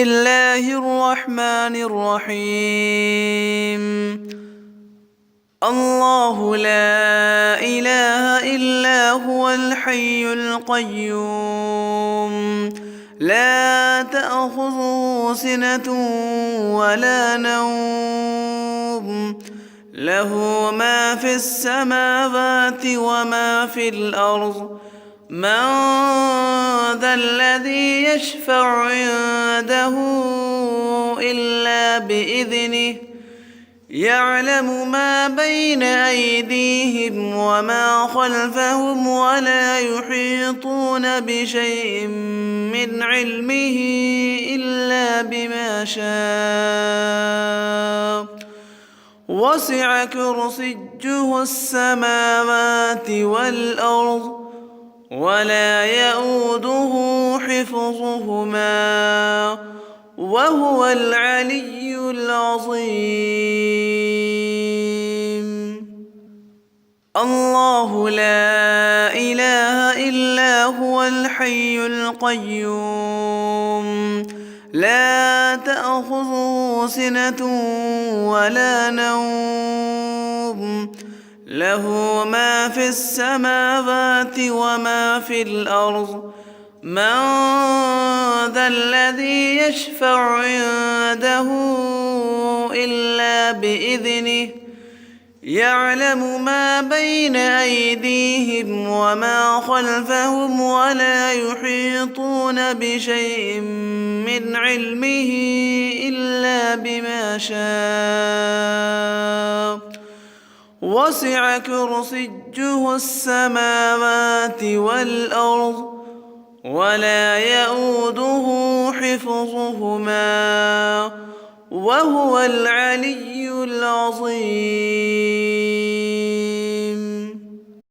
الله الرحمن الرحيم. الله لا إله إلا هو الحي القيوم لا تأخذه سنة ولا نوم له ما في السماوات وما في الأرض من ذا الذي يشفع عنده إلا بإذنه يعلم ما بين أيديهم وما خلفهم ولا يحيطون بشيء من علمه إلا بما شاء وسع كرسيه السماوات والأرض ولا يئوده حفظهما وهو العلي العظيم. الله لا إله إلا هو الحي القيوم لا تأخذه سنة ولا نوم له ما في السماوات وما في الأرض من ذا الذي يشفع عنده إلا بإذنه يعلم ما بين أيديهم وما خلفهم ولا يحيطون بشيء من علمه إلا بما شاء وسع كرسيه السماوات والأرض ولا يئوده حفظهما وهو العلي العظيم.